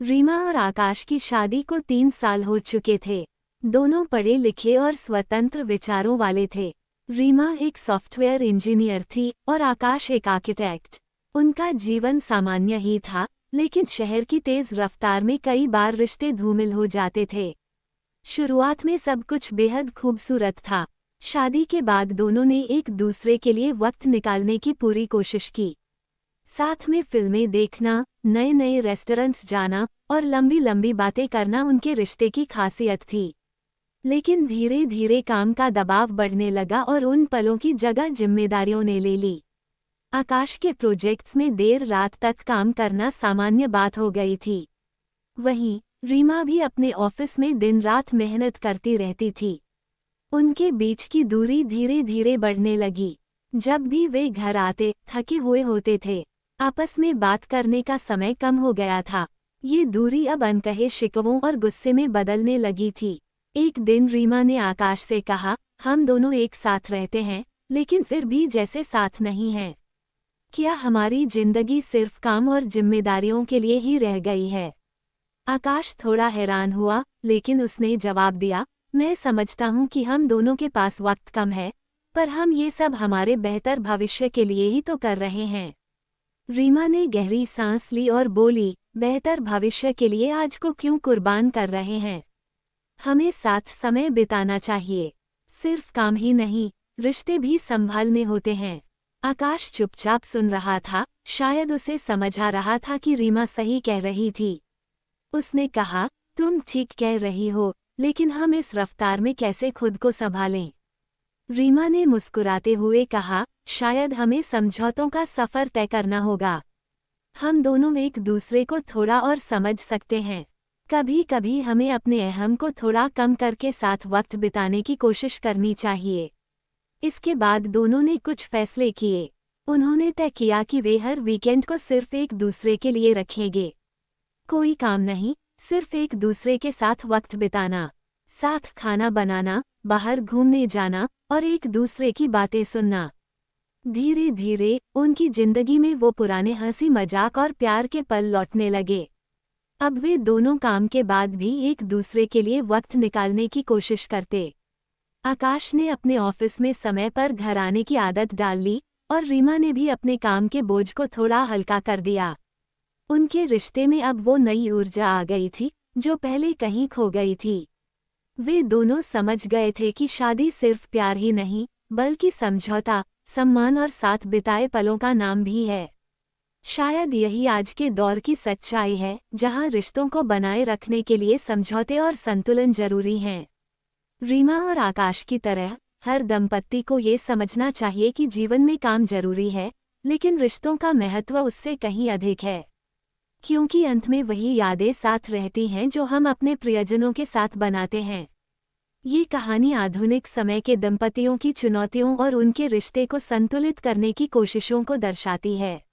रीमा और आकाश की शादी को 3 साल हो चुके थे। दोनों पढ़े लिखे और स्वतंत्र विचारों वाले थे। रीमा एक सॉफ्टवेयर इंजीनियर थी और आकाश एक आर्किटेक्ट। उनका जीवन सामान्य ही था, लेकिन शहर की तेज रफ्तार में कई बार रिश्ते धूमिल हो जाते थे। शुरुआत में सब कुछ बेहद खूबसूरत था। शादी के बाद दोनों ने एक दूसरे के लिए वक्त निकालने की पूरी कोशिश की। साथ में फिल्में देखना, नए नए रेस्टोरेंट्स जाना और लंबी लंबी बातें करना उनके रिश्ते की खासियत थी। लेकिन धीरे धीरे काम का दबाव बढ़ने लगा और उन पलों की जगह जिम्मेदारियों ने ले ली। आकाश के प्रोजेक्ट्स में देर रात तक काम करना सामान्य बात हो गई थी। वहीं रीमा भी अपने ऑफिस में दिन रात मेहनत करती रहती थी। उनके बीच की दूरी धीरे धीरे बढ़ने लगी। जब भी वे घर आते, थके हुए होते थे। आपस में बात करने का समय कम हो गया था। ये दूरी अब अनकहे शिकवों और गुस्से में बदलने लगी थी। एक दिन रीमा ने आकाश से कहा, हम दोनों एक साथ रहते हैं, लेकिन फिर भी जैसे साथ नहीं हैं। क्या हमारी जिंदगी सिर्फ काम और जिम्मेदारियों के लिए ही रह गई है? आकाश थोड़ा हैरान हुआ, लेकिन उसने जवाब दिया, मैं समझता हूँ कि हम दोनों के पास वक्त कम है, पर हम ये सब हमारे बेहतर भविष्य के लिए ही तो कर रहे हैं। रीमा ने गहरी सांस ली और बोली, बेहतर भविष्य के लिए आज को क्यों कुर्बान कर रहे हैं? हमें साथ समय बिताना चाहिए। सिर्फ काम ही नहीं, रिश्ते भी संभालने होते हैं। आकाश चुपचाप सुन रहा था, शायद उसे समझ आ रहा था कि रीमा सही कह रही थी। उसने कहा, तुम ठीक कह रही हो, लेकिन हम इस रफ्तार में कैसे खुद को संभालें? रीमा ने मुस्कुराते हुए कहा, शायद हमें समझौतों का सफ़र तय करना होगा। हम दोनों एक दूसरे को थोड़ा और समझ सकते हैं। कभी कभी हमें अपने अहम को थोड़ा कम करके साथ वक्त बिताने की कोशिश करनी चाहिए। इसके बाद दोनों ने कुछ फैसले किए। उन्होंने तय किया कि वे हर वीकेंड को सिर्फ एक दूसरे के लिए रखेंगे। कोई काम नहीं, सिर्फ एक दूसरे के साथ वक्त बिताना, साथ खाना बनाना, बाहर घूमने जाना और एक दूसरे की बातें सुनना। धीरे धीरे उनकी जिंदगी में वो पुराने हंसी मजाक और प्यार के पल लौटने लगे। अब वे दोनों काम के बाद भी एक दूसरे के लिए वक्त निकालने की कोशिश करते। आकाश ने अपने ऑफिस में समय पर घर आने की आदत डाल ली और रीमा ने भी अपने काम के बोझ को थोड़ा हल्का कर दिया। उनके रिश्ते में अब वो नई ऊर्जा आ गई थी, जो पहले कहीं खो गई थी। वे दोनों समझ गए थे कि शादी सिर्फ प्यार ही नहीं, बल्कि समझौता, सम्मान और साथ बिताए पलों का नाम भी है। शायद यही आज के दौर की सच्चाई है, जहां रिश्तों को बनाए रखने के लिए समझौते और संतुलन जरूरी हैं। रीमा और आकाश की तरह हर दंपत्ति को ये समझना चाहिए कि जीवन में काम जरूरी है, लेकिन रिश्तों का महत्व उससे कहीं अधिक है। क्योंकि अंत में वही यादें साथ रहती हैं जो हम अपने प्रियजनों के साथ बनाते हैं। ये कहानी आधुनिक समय के दंपतियों की चुनौतियों और उनके रिश्ते को संतुलित करने की कोशिशों को दर्शाती है।